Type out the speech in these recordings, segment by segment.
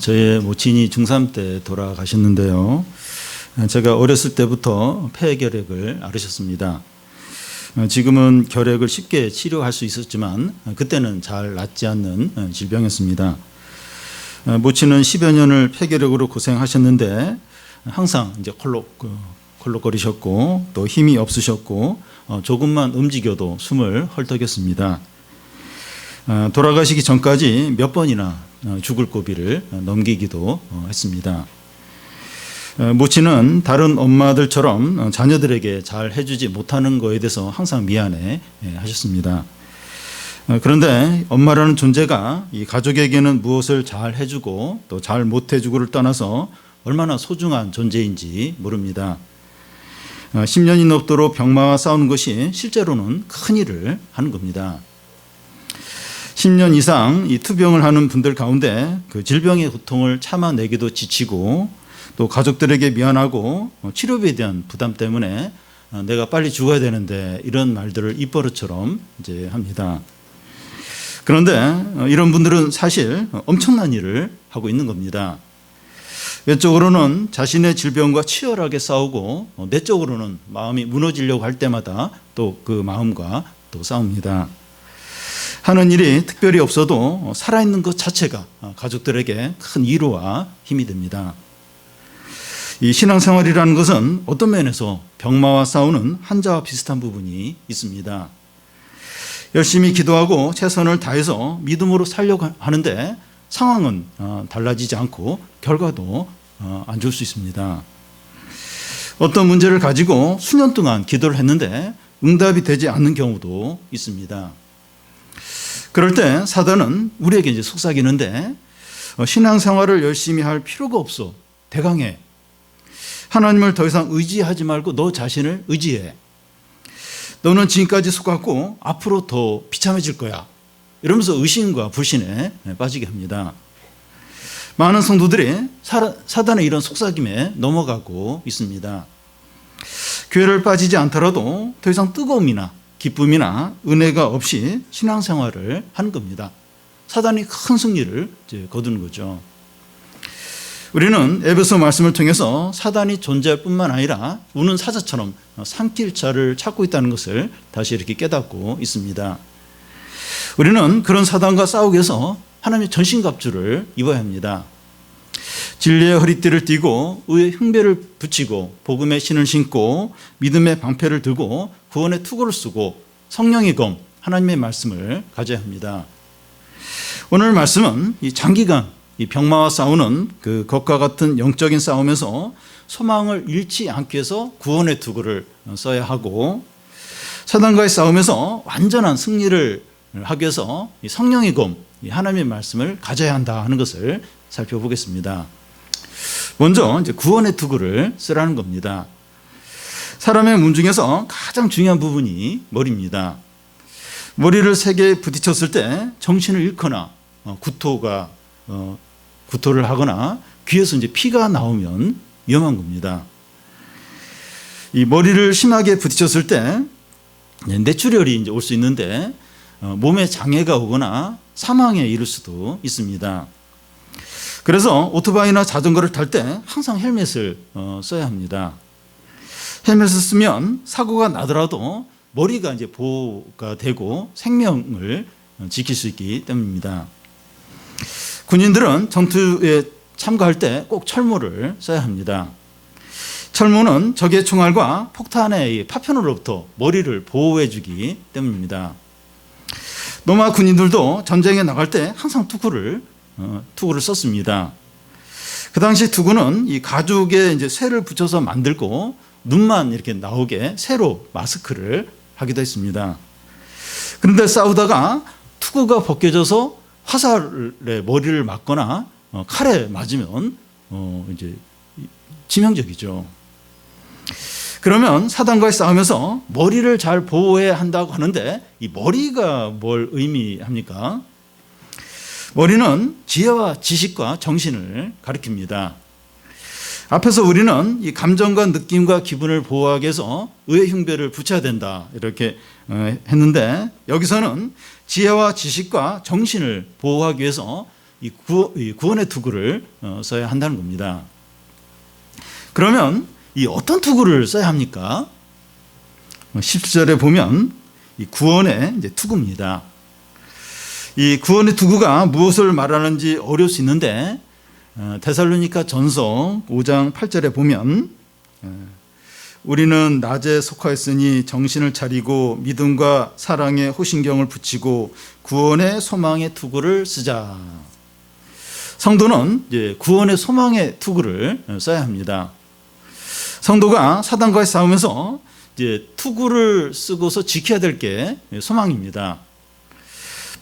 저의 모친이 중3 때 돌아가셨는데요. 제가 어렸을 때부터 폐결핵을 앓으셨습니다. 지금은 결핵을 쉽게 치료할 수 있었지만 그때는 잘 낫지 않는 질병이었습니다. 모친은 10여 년을 폐결핵으로 고생하셨는데 항상 이제 콜록거리셨고 또 힘이 없으셨고 조금만 움직여도 숨을 헐떡였습니다. 돌아가시기 전까지 몇 번이나 죽을 고비를 넘기기도 했습니다. 모친은 다른 엄마들처럼 자녀들에게 잘 해주지 못하는 것에 대해서 항상 미안해 하셨습니다. 그런데 엄마라는 존재가 이 가족에게는 무엇을 잘 해주고 또 잘 못해주고를 떠나서 얼마나 소중한 존재인지 모릅니다. 10년이 넘도록 병마와 싸우는 것이 실제로는 큰 일을 하는 겁니다. 10년 이상 이 투병을 하는 분들 가운데 그 질병의 고통을 참아내기도 지치고 또 가족들에게 미안하고 치료비에 대한 부담 때문에 내가 빨리 죽어야 되는데 이런 말들을 입버릇처럼 이제 합니다. 그런데 이런 분들은 사실 엄청난 일을 하고 있는 겁니다. 외적으로는 자신의 질병과 치열하게 싸우고 내적으로는 마음이 무너지려고 할 때마다 또 그 마음과 또 싸웁니다. 하는 일이 특별히 없어도 살아있는 것 자체가 가족들에게 큰 위로와 힘이 됩니다. 이 신앙생활이라는 것은 어떤 면에서 병마와 싸우는 한자와 비슷한 부분이 있습니다. 열심히 기도하고 최선을 다해서 믿음으로 살려고 하는데 상황은 달라지지 않고 결과도 안 좋을 수 있습니다. 어떤 문제를 가지고 수년 동안 기도를 했는데 응답이 되지 않는 경우도 있습니다. 그럴 때 사단은 우리에게 이제 속삭이는데 신앙생활을 열심히 할 필요가 없어. 대강해. 하나님을 더 이상 의지하지 말고 너 자신을 의지해. 너는 지금까지 속았고 앞으로 더 비참해질 거야. 이러면서 의심과 불신에 빠지게 합니다. 많은 성도들이 사단의 이런 속삭임에 넘어가고 있습니다. 교회를 빠지지 않더라도 더 이상 뜨거움이나 기쁨이나 은혜가 없이 신앙생활을 하는 겁니다. 사단이 큰 승리를 거두는 거죠. 우리는 에베소 말씀을 통해서 사단이 존재할 뿐만 아니라 우는 사자처럼 삼킬 자를 찾고 있다는 것을 다시 이렇게 깨닫고 있습니다. 우리는 그런 사단과 싸우기 위해서 하나님의 전신갑주를 입어야 합니다. 진리의 허리띠를 띠고 의의 흉배를 붙이고 복음의 신을 신고 믿음의 방패를 들고 구원의 투구를 쓰고 성령의 검 하나님의 말씀을 가져야 합니다. 오늘 말씀은 이 장기간 이 병마와 싸우는 그 것과 같은 영적인 싸움에서 소망을 잃지 않기 위해서 구원의 투구를 써야 하고 사단과의 싸움에서 완전한 승리를 하기 위해서 이 성령의 검 하나님의 말씀을 가져야 한다 하는 것을 살펴보겠습니다. 먼저 이제 구원의 투구를 쓰라는 겁니다. 사람의 몸 중에서 가장 중요한 부분이 머리입니다. 머리를 세게 부딪혔을 때 정신을 잃거나 구토를 하거나 귀에서 이제 피가 나오면 위험한 겁니다. 이 머리를 심하게 부딪혔을 때 뇌출혈이 이제 올 수 있는데 몸에 장애가 오거나 사망에 이를 수도 있습니다. 그래서 오토바이나 자전거를 탈 때 항상 헬멧을 써야 합니다. 헬멧을 쓰면 사고가 나더라도 머리가 이제 보호가 되고 생명을 지킬 수 있기 때문입니다. 군인들은 전투에 참가할 때 꼭 철모를 써야 합니다. 철모는 적의 총알과 폭탄의 파편으로부터 머리를 보호해 주기 때문입니다. 로마 군인들도 전쟁에 나갈 때 항상 투구를 썼습니다. 그 당시 투구는 이 가죽에 이제 쇠를 붙여서 만들고 눈만 이렇게 나오게 쇠로 마스크를 하기도 했습니다. 그런데 싸우다가 투구가 벗겨져서 화살에 머리를 맞거나 칼에 맞으면 이제 치명적이죠. 그러면 사단과의 싸움에서 머리를 잘 보호해야 한다고 하는데 이 머리가 뭘 의미합니까? 머리는 지혜와 지식과 정신을 가리킵니다. 앞에서 우리는 이 감정과 느낌과 기분을 보호하기 위해서 의의 흉배를 붙여야 된다 이렇게 했는데 여기서는 지혜와 지식과 정신을 보호하기 위해서 이 구원의 투구를 써야 한다는 겁니다. 그러면 이 어떤 투구를 써야 합니까? 10절에 보면 이 구원의 이제 투구입니다. 이 구원의 투구가 무엇을 말하는지 어려울 수 있는데 데살로니가 전서 5장 8절에 보면 우리는 낮에 속하였으니 정신을 차리고 믿음과 사랑에 호신경을 붙이고 구원의 소망의 투구를 쓰자. 성도는 이제 구원의 소망의 투구를 써야 합니다. 성도가 사단과의 싸우면서 이제 투구를 쓰고서 지켜야 될 게 소망입니다.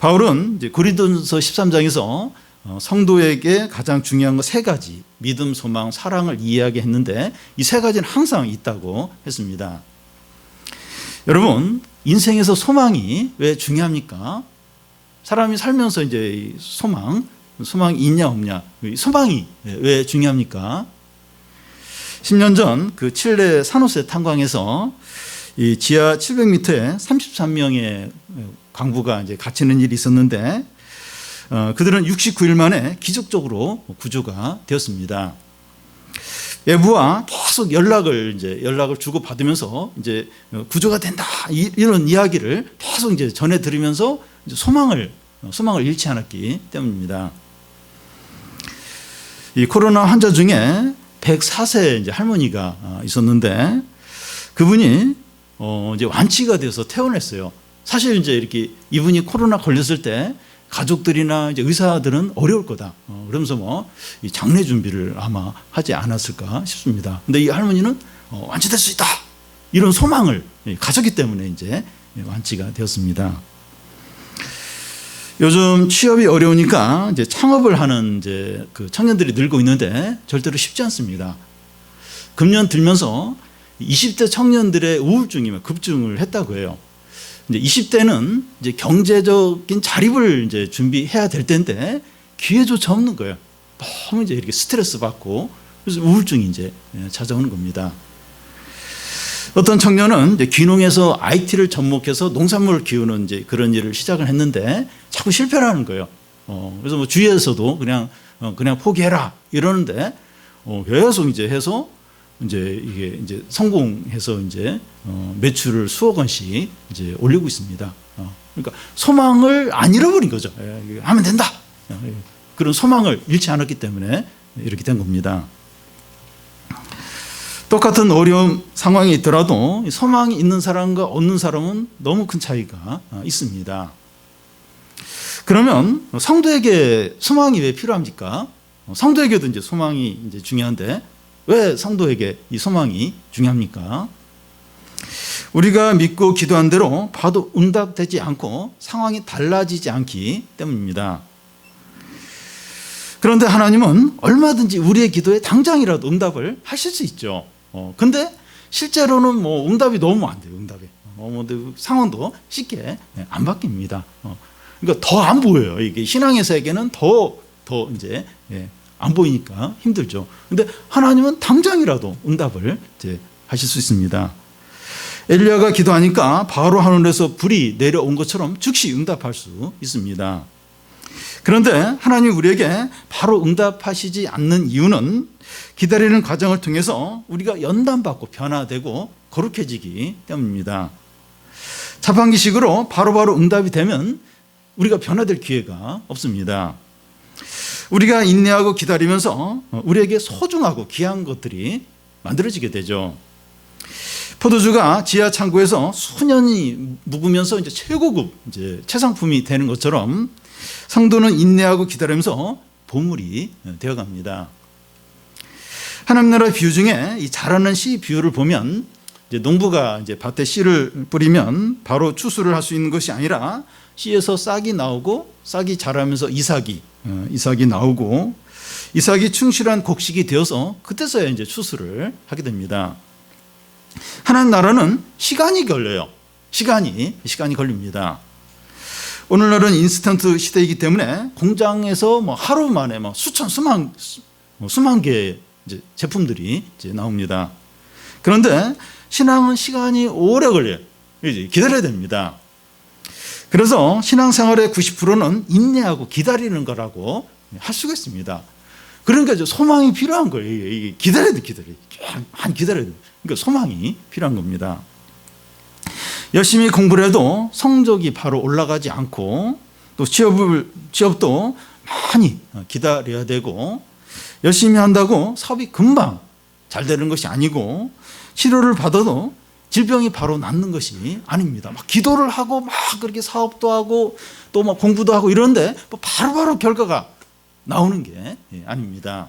바울은 이제 고린도전서 13장에서 성도에게 가장 중요한 거 세 가지, 믿음, 소망, 사랑을 이해하게 했는데 이 세 가지는 항상 있다고 했습니다. 여러분, 인생에서 소망이 왜 중요합니까? 사람이 살면서 이제 소망이 있냐 없냐, 소망이 왜 중요합니까? 10년 전 그 칠레 산호세 탄광에서 이 지하 700m에 33명의 광부가 이제 갇히는 일이 있었는데 그들은 69일 만에 기적적으로 구조가 되었습니다. 외부와 계속 연락을 주고 받으면서 이제 구조가 된다 이런 이야기를 계속 이제 전해 들으면서 소망을 잃지 않았기 때문입니다. 이 코로나 환자 중에 104세 이제 할머니가 있었는데 그분이 이제 완치가 돼서 퇴원했어요. 사실 이제 이렇게 이분이 코로나 걸렸을 때 가족들이나 이제 의사들은 어려울 거다. 그러면서 이 장례 준비를 아마 하지 않았을까 싶습니다. 근데 이 할머니는 완치될 수 있다. 이런 소망을 가졌기 때문에 이제 완치가 되었습니다. 요즘 취업이 어려우니까 이제 창업을 하는 이제 그 청년들이 늘고 있는데 절대로 쉽지 않습니다. 금년 들면서 20대 청년들의 우울증이 급증을 했다고 해요. 이제 20대는 이제 경제적인 자립을 이제 준비해야 될 텐데 기회조차 없는 거예요. 너무 이제 이렇게 스트레스 받고 그래서 우울증이 이제 찾아오는 겁니다. 어떤 청년은 이제 귀농해서 IT를 접목해서 농산물을 키우는 이제 그런 일을 시작을 했는데 자꾸 실패를 하는 거예요. 그래서 뭐 주위에서도 그냥 포기해라 이러는데 계속 이제 해서 이제 이게 이제 성공해서 이제 매출을 수억 원씩 이제 올리고 있습니다. 그러니까 소망을 안 잃어버린 거죠. 하면 된다. 그런 소망을 잃지 않았기 때문에 이렇게 된 겁니다. 똑같은 어려운 상황이 있더라도 소망이 있는 사람과 없는 사람은 너무 큰 차이가 있습니다. 그러면 성도에게 소망이 왜 필요합니까? 성도에게도 이제 소망이 이제 중요한데 왜 성도에게 이 소망이 중요합니까? 우리가 믿고 기도한 대로 봐도 응답되지 않고 상황이 달라지지 않기 때문입니다. 그런데 하나님은 얼마든지 우리의 기도에 당장이라도 응답을 하실 수 있죠. 근데 실제로는 뭐 응답이 너무 안 돼요. 상황도 쉽게 안 바뀝니다. 그러니까 더 안 보여요. 이게 신앙의 세계는 더 이제 안 보이니까 힘들죠. 근데 하나님은 당장이라도 응답을 이제 하실 수 있습니다. 엘리야가 기도하니까 바로 하늘에서 불이 내려온 것처럼 즉시 응답할 수 있습니다. 그런데 하나님이 우리에게 바로 응답하시지 않는 이유는 기다리는 과정을 통해서 우리가 연단받고 변화되고 거룩해지기 때문입니다. 자판기식으로 바로바로 응답이 되면 우리가 변화될 기회가 없습니다. 우리가 인내하고 기다리면서 우리에게 소중하고 귀한 것들이 만들어지게 되죠. 포도주가 지하 창고에서 수년이 묵으면서 이제 최고급 이제 최상품이 되는 것처럼 성도는 인내하고 기다리면서 보물이 되어갑니다. 하나님 나라 비유 중에 이 자라는 씨 비유를 보면 이제 농부가 이제 밭에 씨를 뿌리면 바로 추수를 할 수 있는 것이 아니라 씨에서 싹이 나오고 싹이 자라면서 이삭이 나오고 이삭이 충실한 곡식이 되어서 그때서야 이제 추수를 하게 됩니다. 하나님 나라는 시간이 걸려요. 시간이 걸립니다. 오늘날은 인스턴트 시대이기 때문에 공장에서 뭐 하루 만에 뭐 수만 개의 이제 제품들이 이제 나옵니다. 그런데 신앙은 시간이 오래 걸려요. 이제 기다려야 됩니다. 그래서 신앙생활의 90%는 인내하고 기다리는 거라고 할 수가 있습니다. 그러니까 소망이 필요한 거예요. 이게 기다려야 돼. 한 기다려야 돼. 그러니까 소망이 필요한 겁니다. 열심히 공부를 해도 성적이 바로 올라가지 않고 또 취업도 많이 기다려야 되고 열심히 한다고 사업이 금방 잘 되는 것이 아니고 치료를 받아도 질병이 바로 낫는 것이 아닙니다. 막 기도를 하고 막 그렇게 사업도 하고 또 막 공부도 하고 이런데 바로바로 결과가 나오는 게 아닙니다.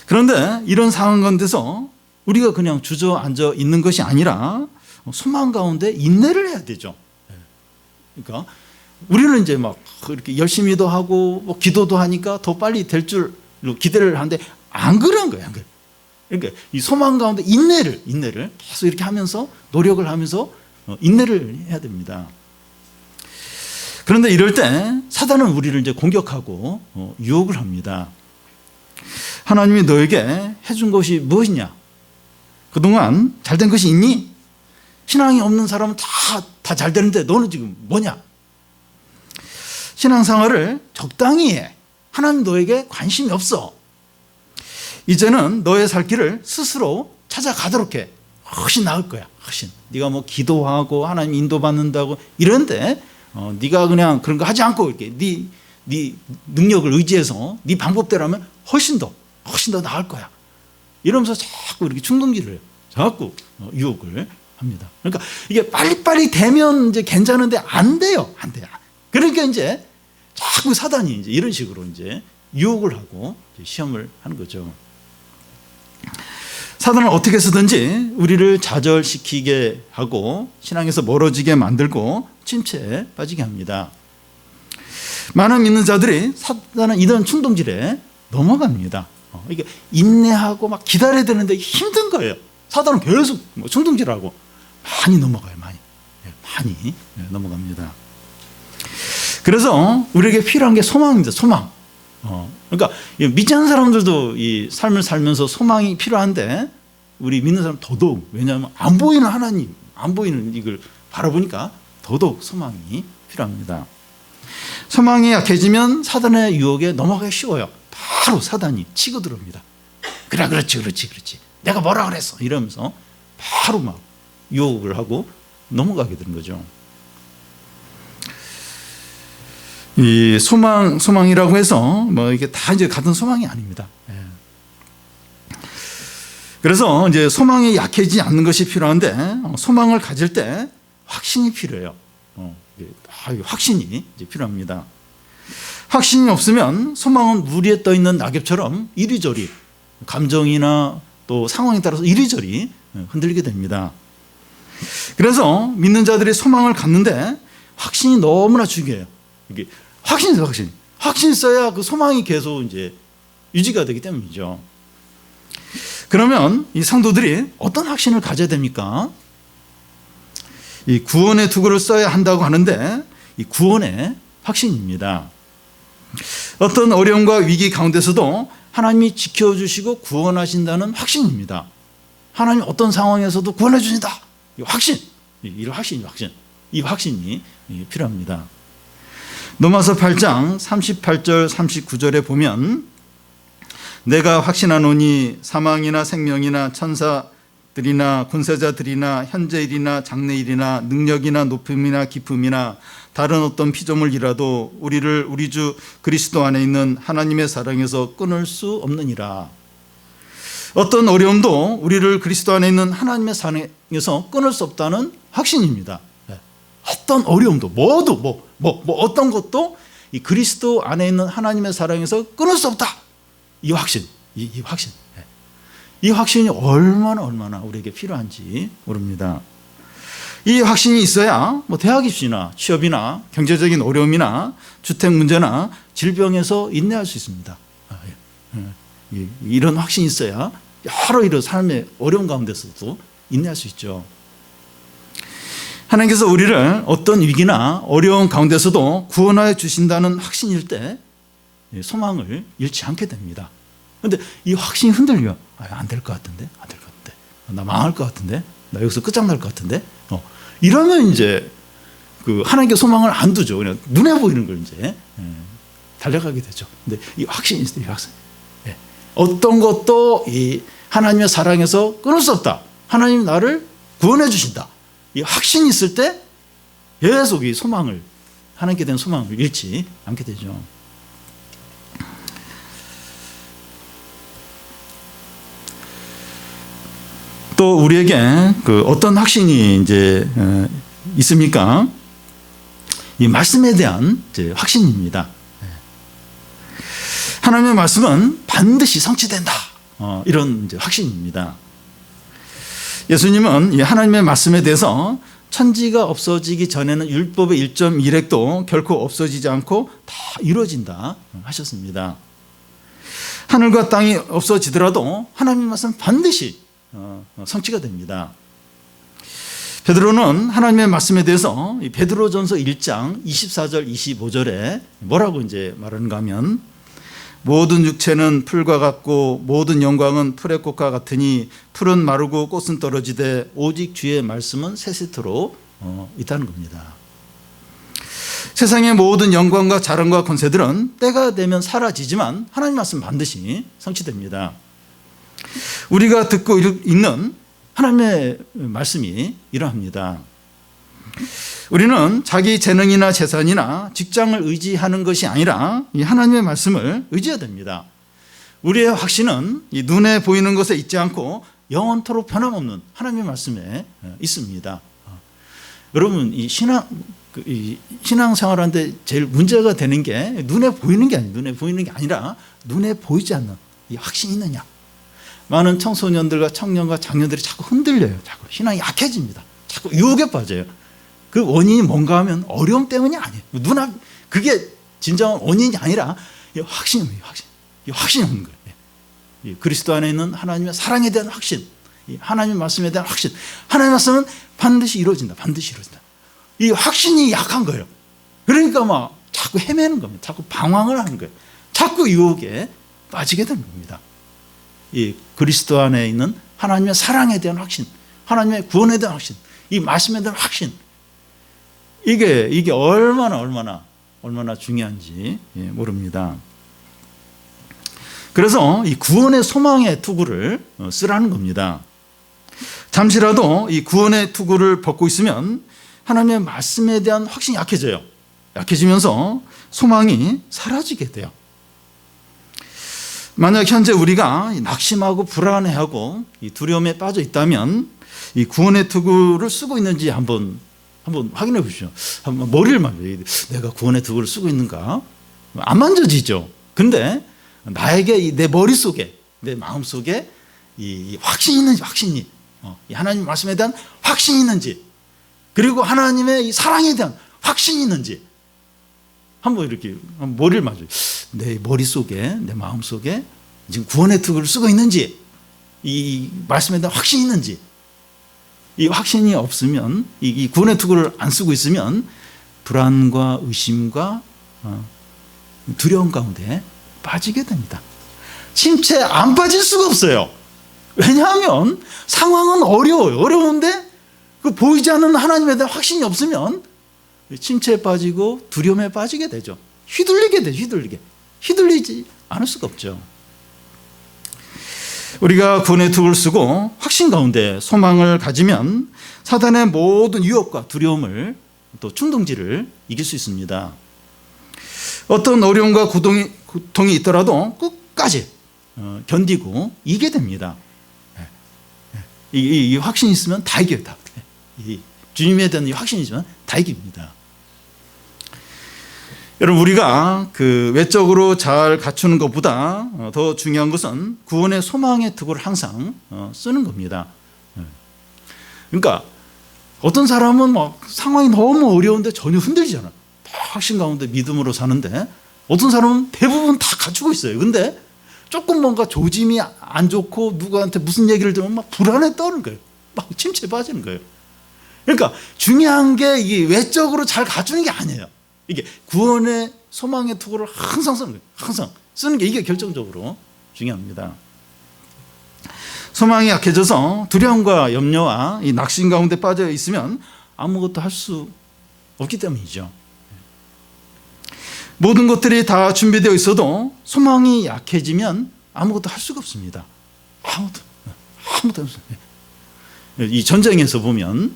그런데 이런 상황 가운데서 우리가 그냥 주저앉아 있는 것이 아니라 소망 가운데 인내를 해야 되죠. 그러니까 우리는 이제 막 그렇게 열심히도 하고 뭐 기도도 하니까 더 빨리 될 줄로 기대를 하는데 안 그런 거예요. 그러니까 이 소망 가운데 인내를 계속 이렇게 하면서 노력을 하면서 인내를 해야 됩니다. 그런데 이럴 때 사단은 우리를 이제 공격하고 유혹을 합니다. 하나님이 너에게 해준 것이 무엇이냐? 그동안 잘된 것이 있니? 신앙이 없는 사람은 다 잘 되는데 너는 지금 뭐냐? 신앙생활을 적당히 해. 하나님 너에게 관심이 없어. 이제는 너의 살 길을 스스로 찾아가도록 해. 훨씬 나을 거야. 훨씬. 네가 뭐 기도하고 하나님 인도받는다고 이런데 네가 그냥 그런 거 하지 않고 이렇게 네 능력을 의지해서 네 방법대로 하면 훨씬 더 나을 거야. 이러면서 자꾸 이렇게 충동질을 자꾸 유혹을 합니다. 그러니까 이게 빨리빨리 되면 이제 괜찮은데 안 돼요. 그러니까 이제 자꾸 사단이 이제 이런 식으로 이제 유혹을 하고 시험을 하는 거죠. 사단은 어떻게 해서든지 우리를 좌절시키게 하고 신앙에서 멀어지게 만들고 침체에 빠지게 합니다. 많은 믿는 자들이 사단은 이런 충동질에 넘어갑니다. 이게 인내하고 막 기다려야 되는데 힘든 거예요. 사단은 계속 충동질하고 많이 넘어가요. 많이 넘어갑니다. 그래서 우리에게 필요한 게 소망입니다. 소망. 그러니까 믿지 않는 사람들도 이 삶을 살면서 소망이 필요한데 우리 믿는 사람 더더욱, 왜냐하면 안 보이는 하나님, 안 보이는 이걸 바라보니까 더더욱 소망이 필요합니다. 소망이 약해지면 사단의 유혹에 넘어가기 쉬워요. 바로 사단이 치고 들어옵니다. 그래, 그렇지. 내가 뭐라 그랬어. 이러면서 바로 막 유혹을 하고 넘어가게 되는 거죠. 이 소망이라고 해서 뭐 이게 다 이제 같은 소망이 아닙니다. 그래서 이제 소망이 약해지지 않는 것이 필요한데 소망을 가질 때 확신이 필요해요. 확신이 이제 필요합니다. 확신이 없으면 소망은 물 위에 떠 있는 낙엽처럼 이리저리 감정이나 또 상황에 따라서 이리저리 흔들리게 됩니다. 그래서 믿는 자들이 소망을 갖는데 확신이 너무나 중요해요. 이게 확신이 있어야 그 소망이 계속 이제 유지가 되기 때문이죠. 그러면 이 성도들이 어떤 확신을 가져야 됩니까? 이 구원의 투구를 써야 한다고 하는데 이 구원의 확신입니다. 어떤 어려움과 위기 가운데서도 하나님이 지켜주시고 구원하신다는 확신입니다. 하나님 어떤 상황에서도 구원해 주신다. 이 확신. 이 확신이 필요합니다. 로마서 8장 38절 39절에 보면 내가 확신하노니 사망이나 생명이나 천사들이나 권세자들이나 현재일이나 장래일이나 능력이나 높음이나 깊음이나 다른 어떤 피조물이라도 우리를 우리 주 그리스도 안에 있는 하나님의 사랑에서 끊을 수 없느니라. 어떤 어려움도 우리를 그리스도 안에 있는 하나님의 사랑에서 끊을 수 없다는 확신입니다. 어떤 어려움도 모두 어떤 것도 이 그리스도 안에 있는 하나님의 사랑에서 끊을 수 없다. 이 확신이 얼마나 우리에게 필요한지 모릅니다. 이 확신이 있어야 대학 입시나 취업이나 경제적인 어려움이나 주택 문제나 질병에서 인내할 수 있습니다. 이런 확신이 있어야 여러 이런 삶의 어려움 가운데서도 인내할 수 있죠. 하나님께서 우리를 어떤 위기나 어려움 가운데서도 구원하여 주신다는 확신일 때 소망을 잃지 않게 됩니다. 그런데 이 확신이 흔들려. 안 될 것 같은데, 나 망할 것 같은데, 나 여기서 끝장날 것 같은데, 이러면 이제 그 하나님께 소망을 안 두죠. 그냥 눈에 보이는 걸 이제 달려가게 되죠. 근데 이 확신이 있어요. 이 확신. 예. 어떤 것도 이 하나님의 사랑에서 끊을 수 없다. 하나님이 나를 구원해 주신다. 이 확신이 있을 때 계속 이 소망을, 하나님께 대한 소망을 잃지 않게 되죠. 또 우리에게 그 어떤 확신이 이제 있습니까? 이 말씀에 대한 이제 확신입니다. 하나님의 말씀은 반드시 성취된다. 이런 이제 확신입니다. 예수님은 이 하나님의 말씀에 대해서 천지가 없어지기 전에는 율법의 1.1획도 결코 없어지지 않고 다 이루어진다 하셨습니다. 하늘과 땅이 없어지더라도 하나님의 말씀은 반드시 성취가 됩니다. 베드로는 하나님의 말씀에 대해서 베드로전서 1장 24절 25절에 뭐라고 이제 말하는가 하면, 모든 육체는 풀과 같고 모든 영광은 풀의 꽃과 같으니 풀은 마르고 꽃은 떨어지되 오직 주의 말씀은 세세토록 있다는 겁니다. 세상의 모든 영광과 자랑과 권세들은 때가 되면 사라지지만 하나님 말씀 반드시 성취됩니다. 우리가 듣고 읽는 하나님의 말씀이 이러합니다. 우리는 자기 재능이나 재산이나 직장을 의지하는 것이 아니라 이 하나님의 말씀을 의지해야 됩니다. 우리의 확신은 이 눈에 보이는 것에 있지 않고 영원토록 변함없는 하나님의 말씀에 있습니다. 여러분, 이 신앙생활하는데 제일 문제가 되는 게 눈에 보이는 게 아니에요. 눈에 보이는 게 아니라 눈에 보이지 않는 이 확신이 있느냐. 많은 청소년들과 청년과 장년들이 자꾸 흔들려요. 자꾸 신앙이 약해집니다. 자꾸 유혹에 빠져요. 그 원인이 뭔가 하면 어려움 때문이 아니에요. 눈앞, 그게 진정한 원인이 아니라 확신입니다. 이 확신이 없는 거예요. 이 그리스도 안에 있는 하나님의 사랑에 대한 확신, 이 하나님의 말씀에 대한 확신. 하나님의 말씀은 반드시 이루어진다. 반드시 이루어진다. 이 확신이 약한 거예요. 그러니까 막 자꾸 헤매는 겁니다. 자꾸 방황을 하는 거예요. 자꾸 유혹에 빠지게 되는 겁니다. 이 그리스도 안에 있는 하나님의 사랑에 대한 확신, 하나님의 구원에 대한 확신, 이 말씀에 대한 확신, 이게 얼마나 중요한지 모릅니다. 그래서 이 구원의 소망의 투구를 쓰라는 겁니다. 잠시라도 이 구원의 투구를 벗고 있으면 하나님의 말씀에 대한 확신이 약해져요. 약해지면서 소망이 사라지게 돼요. 만약 현재 우리가 낙심하고 불안해하고 이 두려움에 빠져 있다면 이 구원의 투구를 쓰고 있는지 한번 확인해 보시죠. 한번 머리를 만져요. 내가 구원의 투구를 쓰고 있는가? 안 만져지죠. 근데 나에게 내 머릿속에, 내 마음속에 이 확신이 있는지, 확신이, 이 하나님 말씀에 대한 확신이 있는지, 그리고 하나님의 이 사랑에 대한 확신이 있는지 한번 이렇게 머리를 맞아요. 내 머릿속에, 내 마음속에 지금 구원의 투구를 쓰고 있는지, 이 말씀에 대한 확신이 있는지. 이 확신이 없으면, 이 구원의 투구를 안 쓰고 있으면 불안과 의심과 두려움 가운데 빠지게 됩니다. 침체에 안 빠질 수가 없어요. 왜냐하면 상황은 어려워요. 어려운데 그 보이지 않는 하나님에 대한 확신이 없으면 침체에 빠지고 두려움에 빠지게 되죠. 휘둘리게 돼요. 휘둘리지 않을 수가 없죠. 우리가 구원의 투구를 쓰고 확신 가운데 소망을 가지면 사단의 모든 유혹과 두려움을, 또 충동질을 이길 수 있습니다. 어떤 어려움과 고통이 있더라도 끝까지 견디고 이기게 됩니다. 이 확신이 있으면 다 이겨요. 다. 이 주님에 대한 이 확신이 있으면 다 이깁니다. 여러분, 우리가 그 외적으로 잘 갖추는 것보다 더 중요한 것은 구원의 소망의 투구를 항상 쓰는 겁니다. 그러니까 어떤 사람은 막 상황이 너무 어려운데 전혀 흔들리지 않아요. 확신 가운데 믿음으로 사는데, 어떤 사람은 대부분 다 갖추고 있어요. 근데 조금 뭔가 조짐이 안 좋고 누구한테 무슨 얘기를 들으면 막 불안에 떠는 거예요. 막 침체에 빠지는 거예요. 그러니까 중요한 게 이 외적으로 잘 갖추는 게 아니에요. 이게 구원의 소망의 투구를 항상 쓰는 거예요. 항상 쓰는 게 이게 결정적으로 중요합니다. 소망이 약해져서 두려움과 염려와 이 낙심 가운데 빠져 있으면 아무것도 할 수 없기 때문이죠. 모든 것들이 다 준비되어 있어도 소망이 약해지면 아무것도 할 수가 없습니다. 아무것도 없습니다. 이 전쟁에서 보면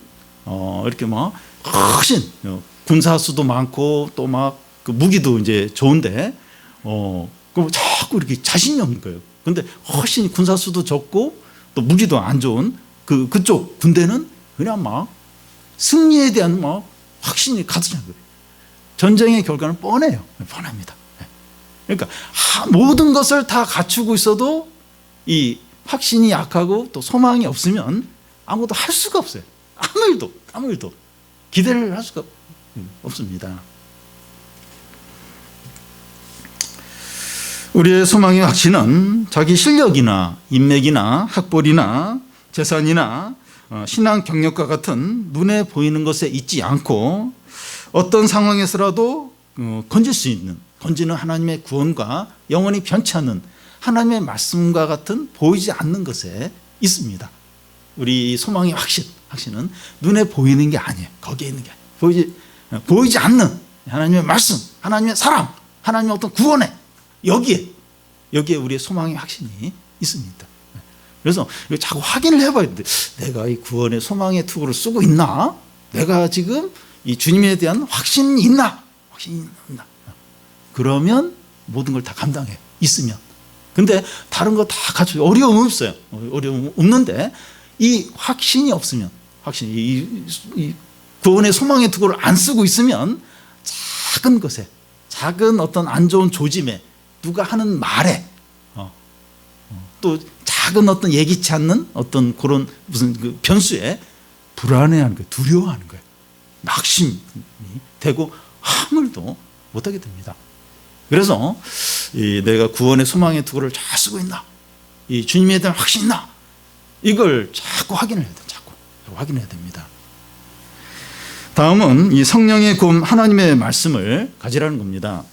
이렇게 막 훨씬 군사수도 많고 또 막 그 무기도 이제 좋은데 그럼 자꾸 이렇게 자신이 없는 거예요. 근데 훨씬 군사수도 적고 또 무기도 안 좋은 그쪽 군대는 그냥 막 승리에 대한 막 확신이 가득한 거예요. 전쟁의 결과는 뻔해요. 뻔합니다. 그러니까 모든 것을 다 갖추고 있어도 이 확신이 약하고 또 소망이 없으면 아무것도 할 수가 없어요. 아무 일도 기대를 할 수가 없습니다. 우리의 소망의 확신은 자기 실력이나 인맥이나 학벌이나 재산이나 신앙 경력과 같은 눈에 보이는 것에 있지 않고 어떤 상황에서라도 건지는 하나님의 구원과 영원히 변치 않는 하나님의 말씀과 같은 보이지 않는 것에 있습니다. 우리 소망의 확신은 눈에 보이는 게 아니에요. 거기에 있는 게 아니에요. 보이지 않는 하나님의 말씀, 하나님의 사랑, 하나님의 어떤 구원에 여기에 우리의 소망의 확신이 있습니다. 그래서 자꾸 확인을 해봐야 되는데 내가 이 구원의 소망의 투구를 쓰고 있나? 내가 지금 이 주님에 대한 확신이 있나? 그러면 모든 걸 다 감당해. 있으면. 근데 다른 거 다 갖추고 어려움 없어요. 어려움 없는데 이 확신이 없으면 이 구원의 소망의 투구를 안 쓰고 있으면 작은 것에 작은 어떤 안 좋은 조짐에 누가 하는 말에 또 작은 어떤 예기치 않는 어떤 그런 무슨 그 변수에 불안해하는 거예요. 두려워하는 거예요. 낙심이 되고 아무 일도 못하게 됩니다. 그래서 내가 구원의 소망의 투구를 잘 쓰고 있나? 이 주님에 대한 확신이 있나? 이걸 자꾸 확인을 해야 돼요. 자꾸 확인해야 됩니다. 다음은 이 성령의 검 하나님의 말씀을 가지라는 겁니다.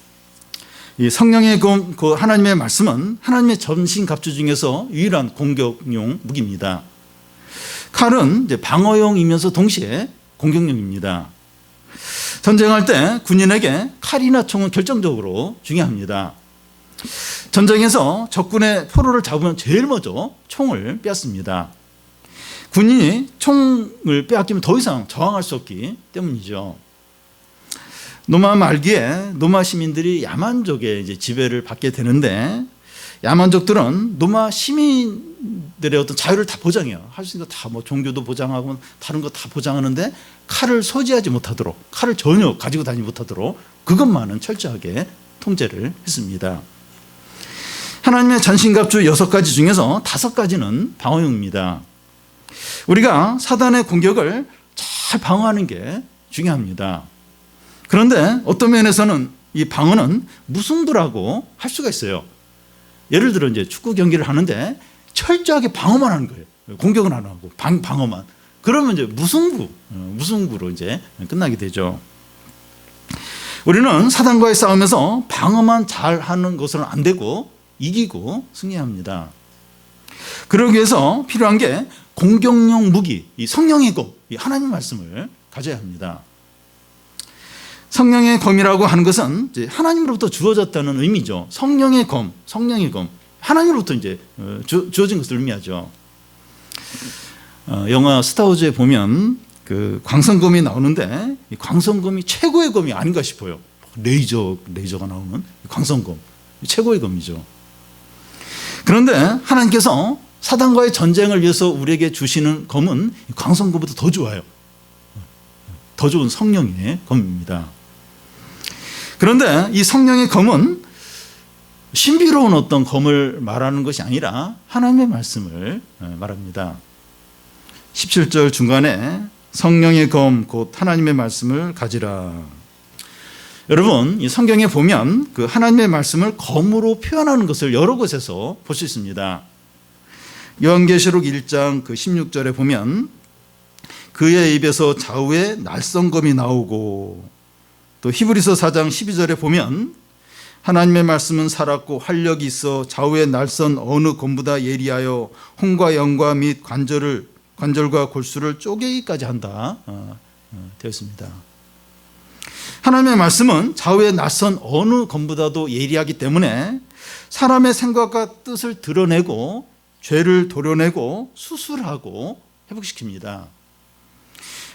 이 성령의 검 그 하나님의 말씀은 하나님의 전신갑주 중에서 유일한 공격용 무기입니다. 칼은 이제 방어용이면서 동시에 공격용입니다. 전쟁할 때 군인에게 칼이나 총은 결정적으로 중요합니다. 전쟁에서 적군의 포로를 잡으면 제일 먼저 총을 빼앗습니다. 군인이 총을 빼앗기면 더 이상 저항할 수 없기 때문이죠. 노마 말기에 노마 시민들이 야만족의 이제 지배를 받게 되는데 야만족들은 노마 시민들의 어떤 자유를 다 보장해요. 할 수 있는 거 다 뭐 종교도 보장하고 다른 거 다 보장하는데 칼을 소지하지 못하도록 칼을 전혀 가지고 다니지 못하도록 그것만은 철저하게 통제를 했습니다. 하나님의 전신갑주 6가지 중에서 5가지는 방어용입니다. 우리가 사단의 공격을 잘 방어하는 게 중요합니다. 그런데 어떤 면에서는 이 방어는 무승부라고 할 수가 있어요. 예를 들어 이제 축구 경기를 하는데 철저하게 방어만 하는 거예요. 공격은 안 하고 방어만. 그러면 이제 무승부로 이제 끝나게 되죠. 우리는 사단과의 싸움에서 방어만 잘 하는 것은 안 되고 이기고 승리합니다. 그러기 위해서 필요한 게 공격용 무기, 이 성령의 검, 이 하나님 말씀을 가져야 합니다. 성령의 검이라고 하는 것은 이제 하나님으로부터 주어졌다는 의미죠. 성령의 검. 하나님으로부터 이제 주어진 것을 의미하죠. 영화 스타워즈에 보면 그 광선검이 나오는데 이 광선검이 최고의 검이 아닌가 싶어요. 레이저가 나오는 광선검. 최고의 검이죠. 그런데 하나님께서 사단과의 전쟁을 위해서 우리에게 주시는 검은 광선검보다 더 좋아요. 더 좋은 성령의 검입니다. 그런데 이 성령의 검은 신비로운 어떤 검을 말하는 것이 아니라 하나님의 말씀을 말합니다. 17절 중간에 성령의 검 곧 하나님의 말씀을 가지라. 여러분, 이 성경에 보면 그 하나님의 말씀을 검으로 표현하는 것을 여러 곳에서 볼 수 있습니다. 요한계시록 1장 그 16절에 보면 그의 입에서 좌우에 날성검이 나오고, 또 히브리서 4장 12절에 보면 하나님의 말씀은 살았고 활력이 있어 좌우의 날선 어느 검보다 예리하여 혼과 영과 및 관절과 골수를 쪼개기까지 한다 되어 있습니다. 하나님의 말씀은 좌우에 낯선 어느 것보다도 예리하기 때문에 사람의 생각과 뜻을 드러내고 죄를 도려내고 수술하고 회복시킵니다.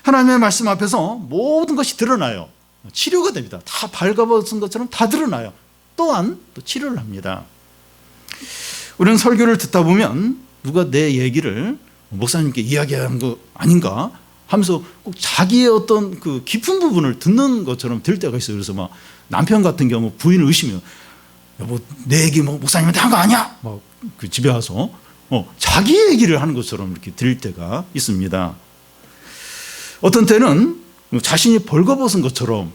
하나님의 말씀 앞에서 모든 것이 드러나요. 치료가 됩니다. 다 발가벗은 것처럼 다 드러나요. 또한 또 치료를 합니다. 우리는 설교를 듣다 보면 누가 내 얘기를 목사님께 이야기한 거 아닌가 하면서 꼭 자기의 어떤 그 깊은 부분을 듣는 것처럼 들 때가 있어요. 그래서 막 남편 같은 경우 부인을 의심해요. 여보, 내 얘기 뭐 목사님한테 한 거 아니야? 막 그 집에 와서 자기 얘기를 하는 것처럼 이렇게 들릴 때가 있습니다. 어떤 때는 자신이 벌거벗은 것처럼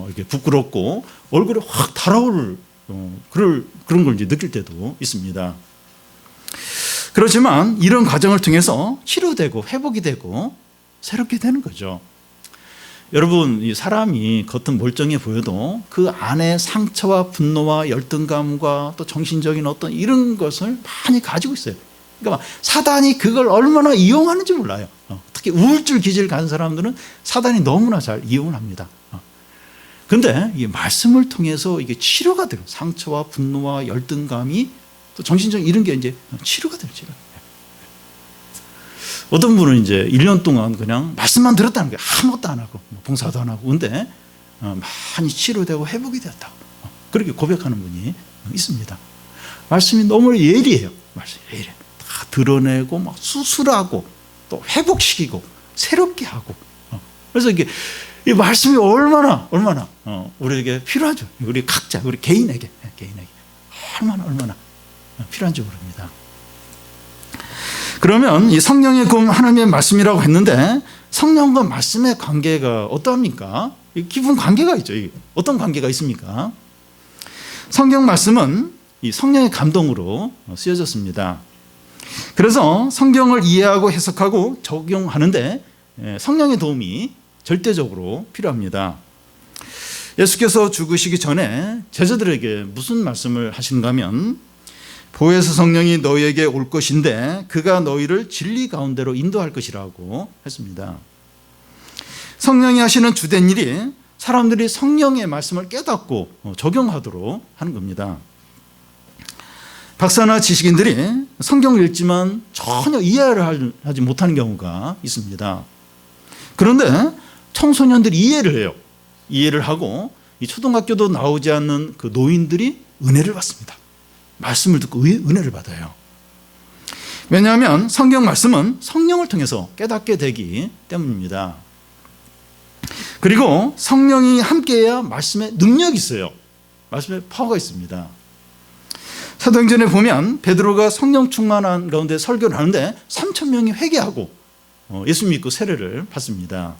이렇게 부끄럽고 얼굴에 확 달아오를 그런 걸 이제 느낄 때도 있습니다. 그렇지만 이런 과정을 통해서 치료되고 회복이 되고 새롭게 되는 거죠. 여러분, 이 사람이 겉은 멀쩡해 보여도 그 안에 상처와 분노와 열등감과 또 정신적인 어떤 이런 것을 많이 가지고 있어요. 그러니까 사단이 그걸 얼마나 이용하는지 몰라요. 특히 우울증 기질 가진 사람들은 사단이 너무나 잘 이용을 합니다. 그런데 이 말씀을 통해서 이게 치료가 돼요. 상처와 분노와 열등감이 또 정신적인 이런 게 이제 치료가 돼요. 어떤 분은 이제 1년 동안 그냥 말씀만 들었다는 게 아무것도 안 하고 봉사도 안 하고 근데 많이 치료되고 회복이 되었다고 그렇게 고백하는 분이 있습니다. 말씀이 너무 예리해요. 말씀이 예리해요. 다 드러내고 막 수술하고 또 회복시키고 새롭게 하고 그래서 이게 이 말씀이 얼마나 우리에게 필요하죠. 우리 각자 우리 개인에게 얼마나 필요한지 모릅니다. 그러면 이 성령의 금 하나님의 말씀이라고 했는데 성령과 말씀의 관계가 어떠합니까? 기본 관계가 있죠. 어떤 관계가 있습니까? 성경 말씀은 이 성령의 감동으로 쓰여졌습니다. 그래서 성경을 이해하고 해석하고 적용하는데 성령의 도움이 절대적으로 필요합니다. 예수께서 죽으시기 전에 제자들에게 무슨 말씀을 하시는가 하면 보혜사 성령이 너희에게 올 것인데 그가 너희를 진리 가운데로 인도할 것이라고 했습니다. 성령이 하시는 주된 일이 사람들이 성령의 말씀을 깨닫고 적용하도록 하는 겁니다. 박사나 지식인들이 성경을 읽지만 전혀 이해를 하지 못하는 경우가 있습니다. 그런데 청소년들이 이해를 해요. 이해를 하고 이 초등학교도 나오지 않는 그 노인들이 은혜를 받습니다. 말씀을 듣고 은혜를 받아요. 왜냐하면 성경 말씀은 성령을 통해서 깨닫게 되기 때문입니다. 그리고 성령이 함께해야 말씀에 능력이 있어요. 말씀에 파워가 있습니다. 사도행전에 보면 베드로가 성령 충만한 가운데 설교를 하는데 3,000명이 회개하고 예수 믿고 세례를 받습니다.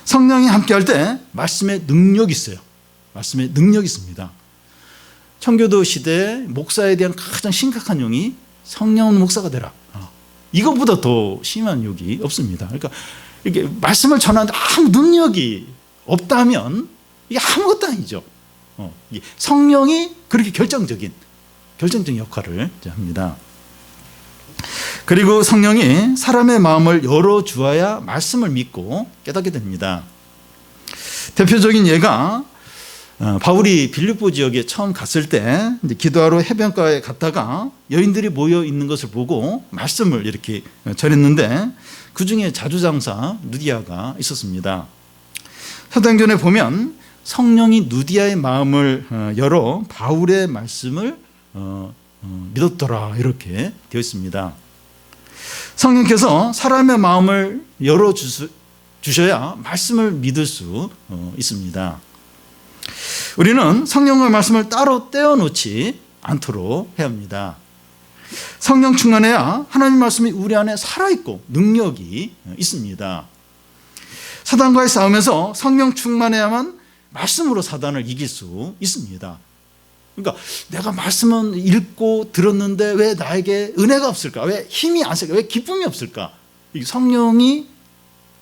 성령이 함께할 때 말씀에 능력이 있어요. 말씀에 능력이 있습니다. 청교도 시대에 목사에 대한 가장 심각한 용이 성령 목사가 되라. 이것보다 더 심한 욕이 없습니다. 그러니까 이게 말씀을 전하는데 아무 능력이 없다면 이게 아무것도 아니죠. 성령이 그렇게 결정적인 역할을 합니다. 그리고 성령이 사람의 마음을 열어주어야 말씀을 믿고 깨닫게 됩니다. 대표적인 예가 바울이 빌립보 지역에 처음 갔을 때 기도하러 해변가에 갔다가 여인들이 모여 있는 것을 보고 말씀을 이렇게 전했는데 그 중에 자주장사 누디아가 있었습니다. 사도행전에 보면 성령이 누디아의 마음을 열어 바울의 말씀을 믿었더라 이렇게 되어 있습니다. 성령께서 사람의 마음을 열어주셔야 말씀을 믿을 수 있습니다. 우리는 성령의 말씀을 따로 떼어놓지 않도록 해야 합니다. 성령 충만해야 하나님 말씀이 우리 안에 살아있고 능력이 있습니다. 사단과의 싸움에서 성령 충만해야만 말씀으로 사단을 이길 수 있습니다. 그러니까 내가 말씀은 읽고 들었는데 왜 나에게 은혜가 없을까? 왜 힘이 안 쓸까? 왜 기쁨이 없을까? 성령이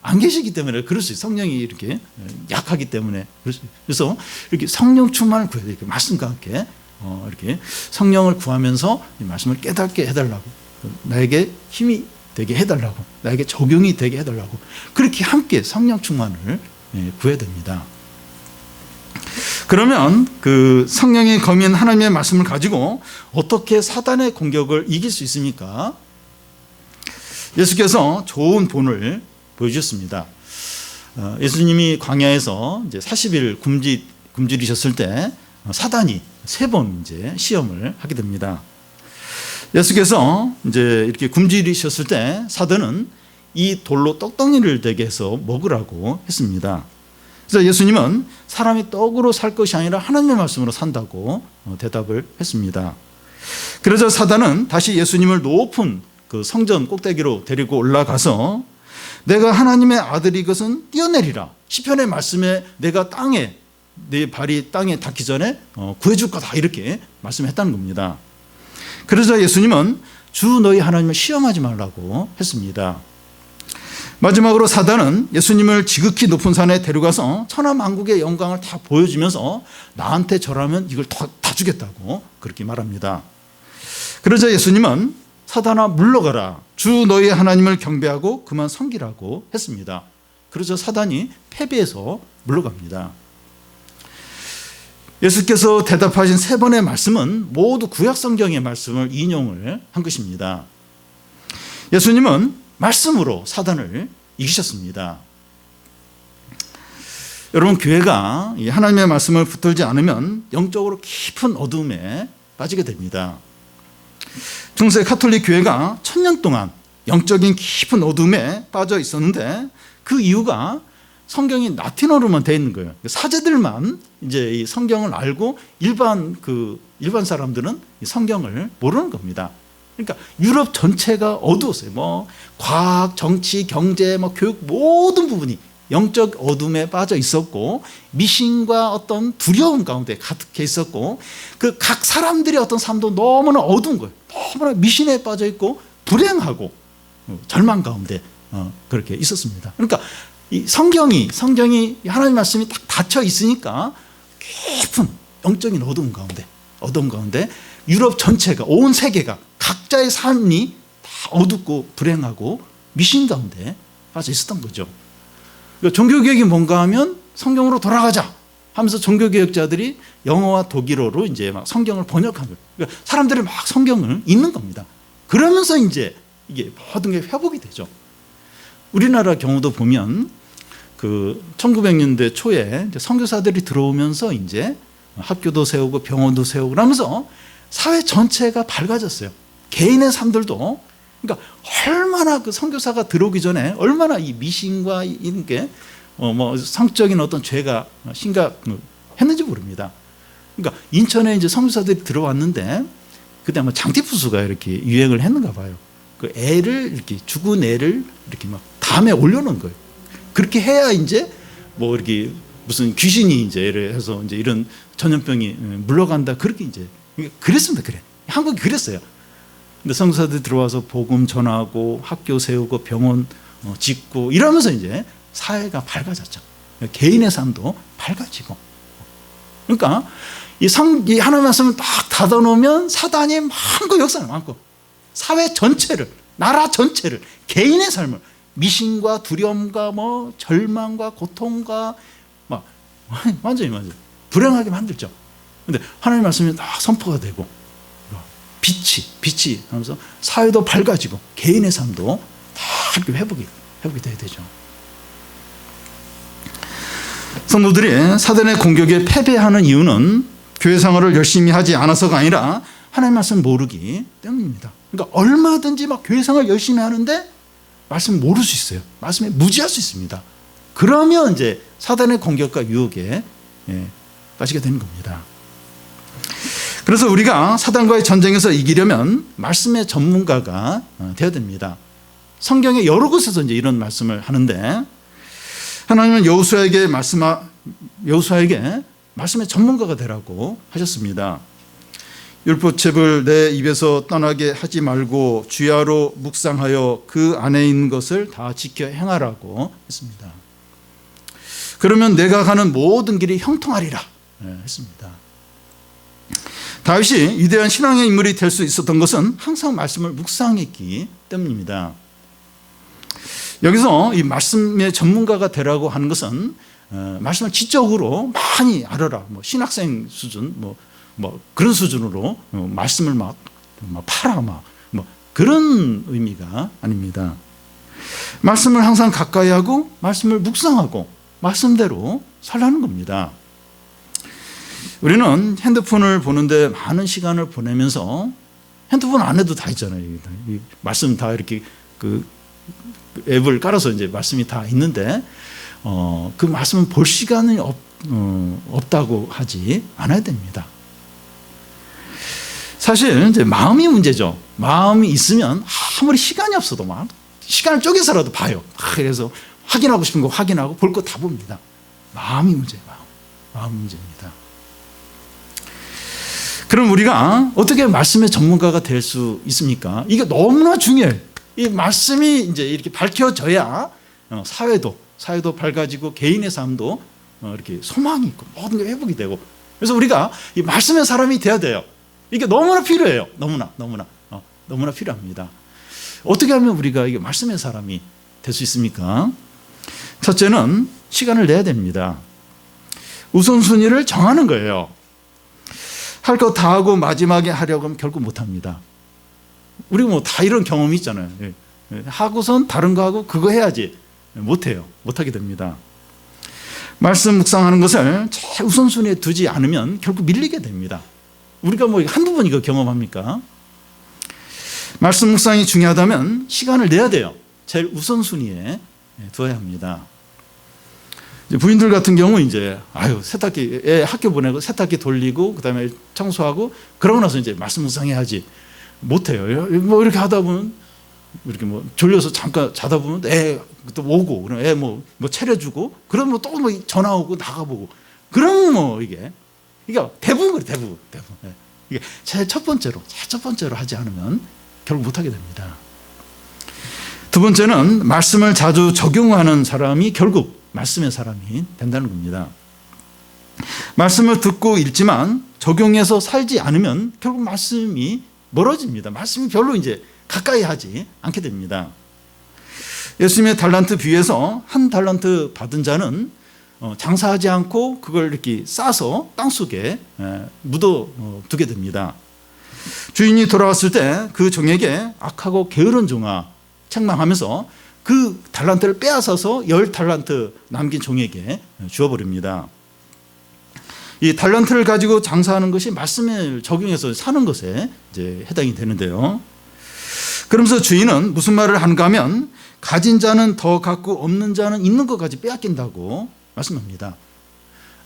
안 계시기 때문에 그럴 수 있어요. 성령이 이렇게 약하기 때문에. 그래서 이렇게 성령 충만을 구해야 돼요. 이렇게 말씀과 함께 이렇게 성령을 구하면서 이 말씀을 깨닫게 해달라고, 나에게 힘이 되게 해달라고, 나에게 적용이 되게 해달라고, 그렇게 함께 성령 충만을 구해야 됩니다. 그러면 그 성령의 검인 하나님의 말씀을 가지고 어떻게 사단의 공격을 이길 수 있습니까? 예수께서 좋은 본을 보여주셨습니다. 예수님이 광야에서 이제 40일 굶주리셨을 때 사단이 3번 이제 시험을 하게 됩니다. 예수께서 이제 이렇게 굶주리셨을 때 사단은 이 돌로 떡덩이를 되게 해서 먹으라고 했습니다. 그래서 예수님은 사람이 떡으로 살 것이 아니라 하나님의 말씀으로 산다고 대답을 했습니다. 그래서 사단은 다시 예수님을 높은 그 성전 꼭대기로 데리고 올라가서 내가 하나님의 아들이 것은 뛰어내리라. 시편의 말씀에 내가 땅에 내 발이 땅에 닿기 전에 구해줄 거다 이렇게 말씀했다는 겁니다. 그래서 예수님은 주 너희 하나님을 시험하지 말라고 했습니다. 마지막으로 사단은 예수님을 지극히 높은 산에 데려가서 천하만국의 영광을 다 보여주면서 나한테 절하면 이걸 다 주겠다고 그렇게 말합니다. 그러자 예수님은 사단아 물러가라. 주 너희 하나님을 경배하고 그만 섬기라고 했습니다. 그러자 사단이 패배해서 물러갑니다. 예수께서 대답하신 3번의 말씀은 모두 구약성경의 말씀을 인용을 한 것입니다. 예수님은 말씀으로 사단을 이기셨습니다. 여러분, 교회가 하나님의 말씀을 붙들지 않으면 영적으로 깊은 어둠에 빠지게 됩니다. 중세 가톨릭 교회가 1000년 동안 영적인 깊은 어둠에 빠져 있었는데 그 이유가 성경이 라틴어로만 되어 있는 거예요. 사제들만 이제 이 성경을 알고 일반 사람들은 이 성경을 모르는 겁니다. 그러니까 유럽 전체가 어두웠어요. 뭐 과학, 정치, 경제, 교육 모든 부분이 영적 어둠에 빠져 있었고 미신과 어떤 두려움 가운데 가득해 있었고 그 각 사람들의 어떤 삶도 너무나 어두운 거예요. 너무나 미신에 빠져 있고 불행하고 절망 가운데 그렇게 있었습니다. 그러니까 이 성경이 하나님 말씀이 딱 닫혀 있으니까 깊은 영적인 어두움 가운데 유럽 전체가 온 세계가 각자의 삶이 다 어둡고 불행하고 미신 가운데 빠져 있었던 거죠. 그러니까 종교개혁이 뭔가 하면 성경으로 돌아가자 하면서 종교개혁자들이 영어와 독일어로 이제 막 성경을 번역한 거예요. 그러니까 사람들이 막 성경을 읽는 겁니다. 그러면서 이제 이게 모든 게 회복이 되죠. 우리나라 경우도 보면 그 1900년대 초에 이제 선교사들이 들어오면서 이제 학교도 세우고 병원도 세우고 그러면서 사회 전체가 밝아졌어요. 개인의 삶들도 그러니까 얼마나 그 선교사가 들어오기 전에 얼마나 이 미신과 이런 게 성적인 어떤 죄가 심각했는지 모릅니다. 그러니까 인천에 이제 선교사들이 들어왔는데 그때 아마 장티푸스가 이렇게 유행을 했는가 봐요. 그 애를 이렇게 죽은 애를 이렇게 막 담에 올려놓은 거예요. 그렇게 해야 이제 이렇게 무슨 귀신이 이제 해서 이제 이런 전염병이 물러간다 그렇게 이제 그랬습니다. 그래 한국이 그랬어요. 근데 선교사들 들어와서 복음 전하고 학교 세우고 병원 짓고 이러면서 이제 사회가 밝아졌죠. 개인의 삶도 밝아지고. 그러니까 이 하나님 말씀을 딱 닫아놓으면 사단이 많고 역사는 많고 사회 전체를 나라 전체를 개인의 삶을 미신과 두려움과 절망과 고통과 완전히 불행하게 만들죠. 근데 하나님 말씀이 딱 선포가 되고 빛이 하면서 사회도 밝아지고 개인의 삶도 다 회복이 돼야 되죠. 성도들이 사단의 공격에 패배하는 이유는 교회 생활을 열심히 하지 않아서가 아니라 하나님 말씀 모르기 때문입니다. 그러니까 얼마든지 교회 생활 열심히 하는데 말씀 모를 수 있어요. 말씀에 무지할 수 있습니다. 그러면 이제 사단의 공격과 유혹에 빠지게 되는 겁니다. 그래서 우리가 사단과의 전쟁에서 이기려면 말씀의 전문가가 되어야 됩니다. 성경의 여러 곳에서 이제 이런 말씀을 하는데 하나님은 여호수아에게 말씀의 전문가가 되라고 하셨습니다. 율법책을 내 입에서 떠나게 하지 말고 주야로 묵상하여 그 안에 있는 것을 다 지켜 행하라고 했습니다. 그러면 내가 가는 모든 길이 형통하리라 했습니다. 다윗이 위대한 신앙의 인물이 될 수 있었던 것은 항상 말씀을 묵상했기 때문입니다. 여기서 이 말씀의 전문가가 되라고 하는 것은 말씀을 지적으로 많이 알아라. 뭐 신학생 수준, 뭐 그런 수준으로 말씀을 막 팔아 뭐 그런 의미가 아닙니다. 말씀을 항상 가까이 하고 말씀을 묵상하고 말씀대로 살라는 겁니다. 우리는 핸드폰을 보는데 많은 시간을 보내면서 핸드폰 안에도 다 있잖아요. 이 말씀 다 이렇게 그 앱을 깔아서 이제 말씀이 다 있는데 그 말씀은 볼 시간이 없다고 하지 않아야 됩니다. 사실 이제 마음이 문제죠. 마음이 있으면 아무리 시간이 없어도 막 시간을 쪼개서라도 봐요. 그래서 확인하고 싶은 거 확인하고 볼 거 다 봅니다. 마음이 문제예요. 마음 문제입니다. 그럼 우리가 어떻게 말씀의 전문가가 될 수 있습니까? 이게 너무나 중요해요. 이 말씀이 이제 이렇게 밝혀져야 사회도 밝아지고 개인의 삶도 이렇게 소망이 있고 모든 게 회복이 되고, 그래서 우리가 이 말씀의 사람이 돼야 돼요. 이게 너무나 필요해요. 너무나 필요합니다. 어떻게 하면 우리가 이게 말씀의 사람이 될 수 있습니까? 첫째는 시간을 내야 됩니다. 우선순위를 정하는 거예요. 할 거 다 하고 마지막에 하려고 하면 결국 못합니다. 우리가 뭐 다 이런 경험이 있잖아요. 하고선 다른 거 하고 그거 해야지. 못해요. 못하게 됩니다. 말씀 묵상하는 것을 최우선순위에 두지 않으면 결국 밀리게 됩니다. 우리가 뭐 한두 번 이거 경험합니까? 말씀 묵상이 중요하다면 시간을 내야 돼요. 제일 우선순위에 두어야 합니다. 부인들 같은 경우 이제 세탁기 애 학교 보내고 세탁기 돌리고 그다음에 청소하고 그러고 나서 이제 말씀 묵상해야지. 못해요. 뭐 이렇게 하다 보면 이렇게 뭐 졸려서 잠깐 자다 보면 애 또 오고 그럼 애 뭐 차려주고 그러면 또 뭐 전화 오고 나가보고 그러면 뭐 이게 대부분 그래 대부분. 이게 제일 첫 번째로 하지 않으면 결국 못하게 됩니다. 두 번째는 말씀을 자주 적용하는 사람이 결국 말씀의 사람이 된다는 겁니다. 말씀을 듣고 읽지만 적용해서 살지 않으면 결국 말씀이 멀어집니다. 말씀이 별로 이제 가까이 하지 않게 됩니다. 예수님의 달란트 비유에서 한 달란트 받은 자는 장사하지 않고 그걸 이렇게 싸서 땅속에 묻어두게 됩니다. 주인이 돌아왔을 때 그 종에게 악하고 게으른 종아 책망하면서 그 달란트를 빼앗아서 10달란트 남긴 종에게 주어버립니다. 이 달란트를 가지고 장사하는 것이 말씀을 적용해서 사는 것에 이제 해당이 되는데요. 그러면서 주인은 무슨 말을 하는가 하면 가진 자는 더 갖고 없는 자는 있는 것까지 빼앗긴다고 말씀합니다.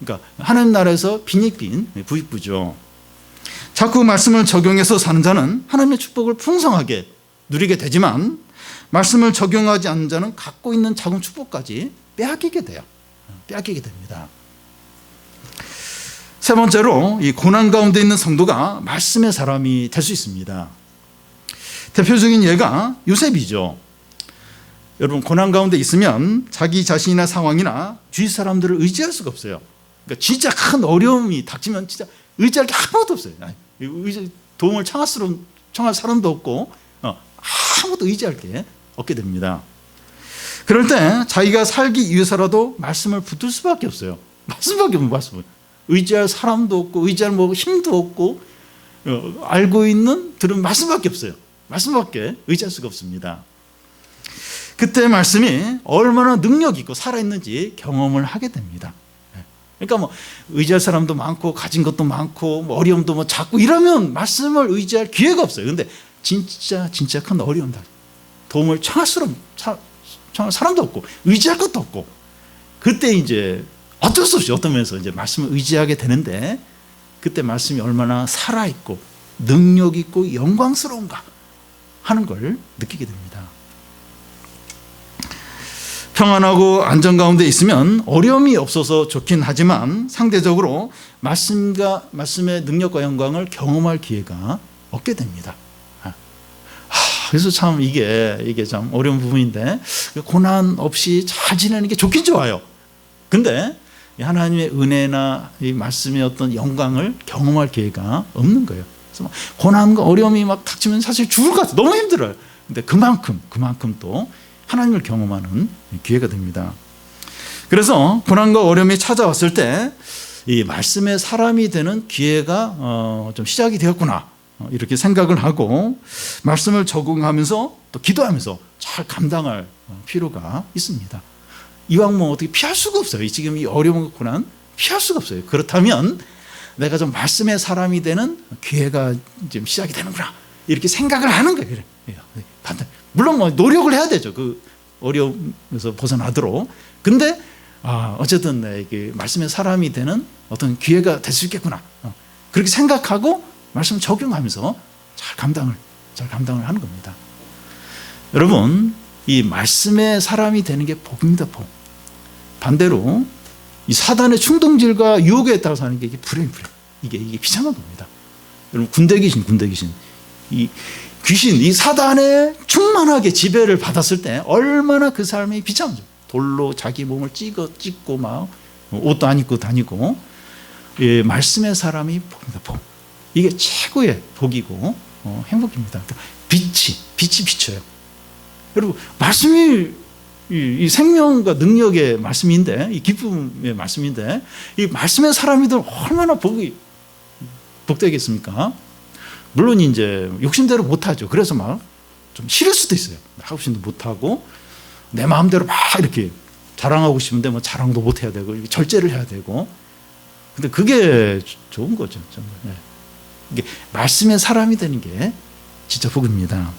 그러니까 하나님 나라에서 빈익빈 부익부죠. 자꾸 말씀을 적용해서 사는 자는 하나님의 축복을 풍성하게 누리게 되지만 말씀을 적용하지 않는 자는 갖고 있는 작은 축복까지 빼앗기게 됩니다. 세 번째로 이 고난 가운데 있는 성도가 말씀의 사람이 될 수 있습니다. 대표적인 예가 요셉이죠. 여러분 고난 가운데 있으면 자기 자신이나 상황이나 주위 사람들을 의지할 수가 없어요. 그러니까 진짜 큰 어려움이 닥치면 진짜 의지할 게 아무것도 없어요. 도움을 청할 사람도 없고 아무것도 의지할 게 없게 됩니다. 그럴 때 자기가 살기 위해서라도 말씀을 붙들 수밖에 없어요. 말씀밖에 없는 말씀을. 의지할 사람도 없고 의지할 뭐 힘도 없고 알고 있는 들은 말씀밖에 없어요. 말씀밖에 의지할 수가 없습니다. 그때 말씀이 얼마나 능력 있고 살아있는지 경험을 하게 됩니다. 그러니까 뭐 의지할 사람도 많고 가진 것도 많고 뭐 어려움도 뭐 작고 이러면 말씀을 의지할 기회가 없어요. 그런데 진짜 큰 어려움 도움을 청할 사람도 없고 의지할 것도 없고 그때 이제 어쩔 수 없이 어떤 면에서 이제 말씀을 의지하게 되는데 그때 말씀이 얼마나 살아있고 능력 있고 영광스러운가 하는 걸 느끼게 됩니다. 평안하고 안정 가운데 있으면 어려움이 없어서 좋긴 하지만 상대적으로 말씀의 능력과 영광을 경험할 기회가 없게 됩니다. 그래서 참 이게 참 어려운 부분인데 고난 없이 잘 지내는 게 좋긴 좋아요. 근데 하나님의 은혜나 이 말씀의 어떤 영광을 경험할 기회가 없는 거예요. 그래서 고난과 어려움이 막 닥치면 사실 죽을 것 같아요. 너무 힘들어요. 근데 그만큼 또 하나님을 경험하는 기회가 됩니다. 그래서 고난과 어려움이 찾아왔을 때 이 말씀의 사람이 되는 기회가 좀 시작이 되었구나, 이렇게 생각을 하고 말씀을 적응하면서 또 기도하면서 잘 감당할 필요가 있습니다. 이왕 뭐 어떻게 피할 수가 없어요. 지금 이 어려운 고난 피할 수가 없어요. 그렇다면 내가 좀 말씀의 사람이 되는 기회가 지금 시작이 되는구나, 이렇게 생각을 하는 거예요. 물론 뭐 노력을 해야 되죠. 그 어려움에서 벗어나도록. 근데 어쨌든 이게 말씀의 사람이 되는 어떤 기회가 될 수 있겠구나, 그렇게 생각하고 말씀을 적용하면서 잘 감당을 하는 겁니다. 여러분, 이 말씀의 사람이 되는 게 복입니다. 복. 반대로 이 사단의 충동질과 유혹에 따라서 하는 게 이게 불행. 이게 비참한 겁니다. 여러분, 군대 귀신, 이 귀신, 이 사단에 충만하게 지배를 받았을 때 얼마나 그 삶이 비참하죠. 돌로 자기 몸을 찍고 막 옷도 안 입고 다니고. 예, 말씀의 사람이 복입니다. 복. 이게 최고의 복이고 행복입니다. 빛이 비쳐요. 여러분, 말씀이 이 생명과 능력의 말씀인데, 이 기쁨의 말씀인데, 이 말씀의 사람이들 얼마나 복되겠습니까? 물론 이제 욕심대로 못하죠. 그래서 막 좀 싫을 수도 있어요. 하고 싶은데 못하고, 내 마음대로 막 이렇게 자랑하고 싶은데 뭐 자랑도 못해야 되고, 절제를 해야 되고. 근데 그게 좋은 거죠. 정말. 이게 말씀의 사람이 되는 게 진짜 복입니다.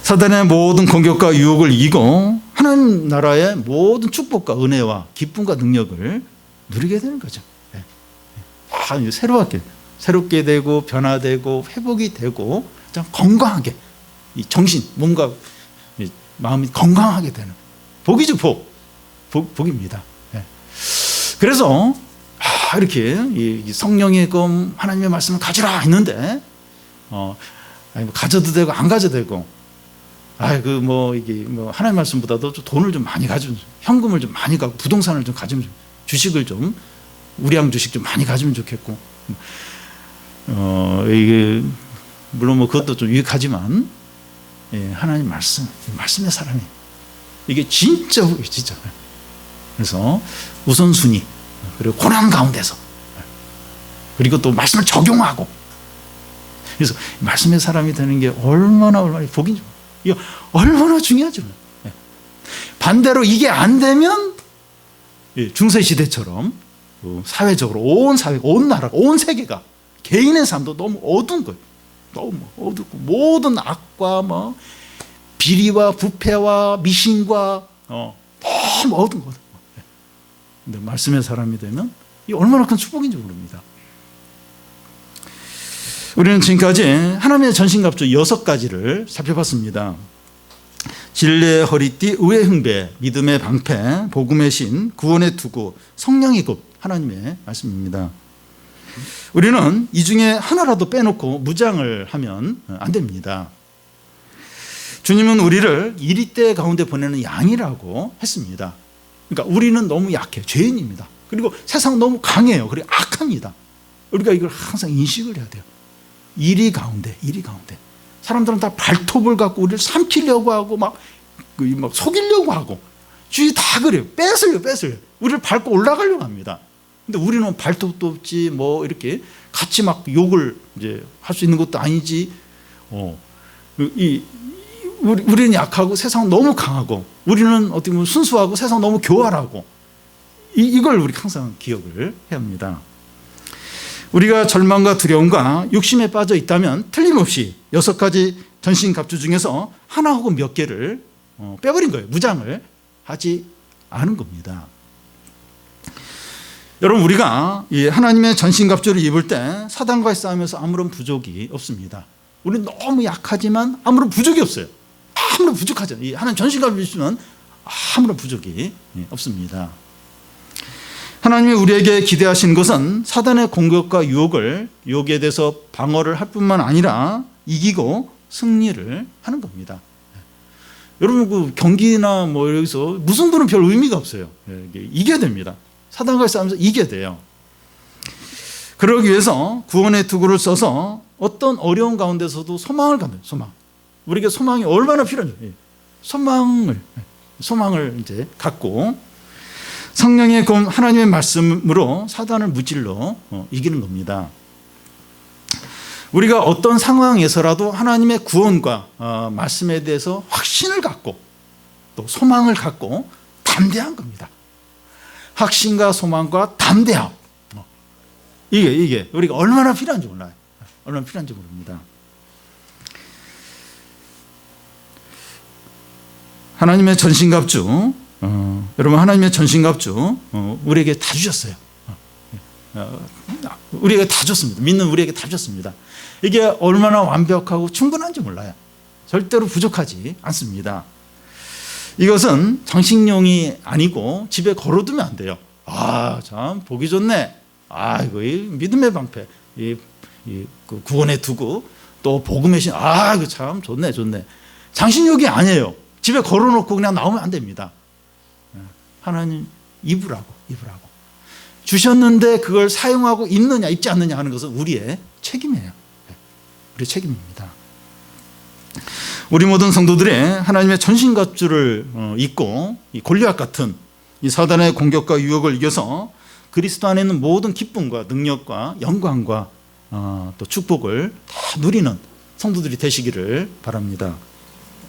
사단의 모든 공격과 유혹을 이기고 하나님 나라의 모든 축복과 은혜와 기쁨과 능력을 누리게 되는 거죠. 새롭게 되고 변화되고 회복이 되고 건강하게, 이 정신, 몸과 마음이 건강하게 되는 복이죠. 복입니다. 그래서 이렇게 이 성령의 검, 하나님의 말씀을 가지라 했는데 가져도 되고 안 가져도 되고, 이게 하나님 말씀보다도 좀 돈을 좀 많이 가지면, 현금을 좀 많이 가고, 부동산을 좀 가지면, 주식을 좀, 우량 주식 좀 많이 가지면 좋겠고, 이게 물론 뭐 그것도 좀 유익하지만, 하나님 말씀의 사람이 이게 진짜. 그래서 우선순위, 그리고 고난 가운데서, 그리고 또 말씀을 적용하고, 그래서 말씀의 사람이 되는 게 얼마나 복인지, 이거 얼마나 중요하죠. 반대로 이게 안 되면 중세 시대처럼 사회적으로 온 사회, 온 나라, 온 세계가, 개인의 삶도 너무 어두운 거예요. 너무 어둡고, 모든 악과 비리와 부패와 미신과 너무 어두운 거예요. 근데 말씀의 사람이 되면 이 얼마나 큰 축복인지 모릅니다. 우리는 지금까지 하나님의 전신갑주 6가지를 살펴봤습니다. 진리의 허리띠, 의의 흥배, 믿음의 방패, 복음의 신, 구원의 투구, 성령의 급, 하나님의 말씀입니다. 우리는 이 중에 하나라도 빼놓고 무장을 하면 안 됩니다. 주님은 우리를 이리대 가운데 보내는 양이라고 했습니다. 그러니까 우리는 너무 약해요. 죄인입니다. 그리고 세상 너무 강해요. 그리고 악합니다. 우리가 이걸 항상 인식을 해야 돼요. 이리 가운데. 사람들은 다 발톱을 갖고 우리를 삼키려고 하고 막 속이려고 하고, 주위 다 그래요. 뺏으려. 우리를 밟고 올라가려고 합니다. 근데 우리는 발톱도 없지, 이렇게 같이 막 욕을 이제 할 수 있는 것도 아니지. 우리는 약하고 세상은 너무 강하고, 우리는 어떻게 보면 순수하고 세상은 너무 교활하고, 이걸 우리 항상 기억을 해야 합니다. 우리가 절망과 두려움과 욕심에 빠져 있다면 틀림없이 6가지 전신갑주 중에서 하나 혹은 몇 개를 빼버린 거예요. 무장을 하지 않은 겁니다. 여러분, 우리가 이 하나님의 전신갑주를 입을 때 사단과의 싸움에서 아무런 부족이 없습니다. 우리는 너무 약하지만 아무런 부족이 없어요. 아무런 부족하죠. 이 하나님 전신갑주를 입으면 아무런 부족이 없습니다. 하나님이 우리에게 기대하신 것은 사단의 공격과 유혹에 대해서 방어를 할 뿐만 아니라 이기고 승리를 하는 겁니다. 여러분, 그 경기나 여기서 무승부는 별 의미가 없어요. 이겨야 됩니다. 사단과의 싸움에서 이겨야 돼요. 그러기 위해서 구원의 투구를 써서 어떤 어려운 가운데서도 소망을 갖는, 소망. 우리에게 소망이 얼마나 필요한지, 소망을 소망을 이제 갖고 성령의 검 하나님의 말씀으로 사단을 무찔러 이기는 겁니다. 우리가 어떤 상황에서라도 하나님의 구원과 말씀에 대해서 확신을 갖고 또 소망을 갖고 담대한 겁니다. 확신과 소망과 담대함. 이게 우리가 얼마나 필요한지 몰라요. 얼마나 필요한지 모릅니다. 하나님의 전신갑주, 여러분 하나님의 전신갑주 우리에게 다 주셨어요. 우리에게 다 줬습니다. 믿는 우리에게 다 줬습니다. 이게 얼마나 완벽하고 충분한지 몰라요. 절대로 부족하지 않습니다. 이것은 장식용이 아니고 집에 걸어두면 안 돼요. 참 보기 좋네. 이거 믿음의 방패, 그 구원의 두구, 또 복음의 신. 이거 참 좋네. 장식용이 아니에요. 집에 걸어놓고 그냥 나오면 안 됩니다. 하나님 입으라고. 주셨는데 그걸 사용하고 있느냐 입지 않느냐 하는 것은 우리의 책임이에요. 우리의 책임입니다. 우리 모든 성도들이 하나님의 전신갑주를 입고 이 골리앗 같은 이 사단의 공격과 유혹을 이겨서 그리스도 안에 있는 모든 기쁨과 능력과 영광과 또 축복을 다 누리는 성도들이 되시기를 바랍니다.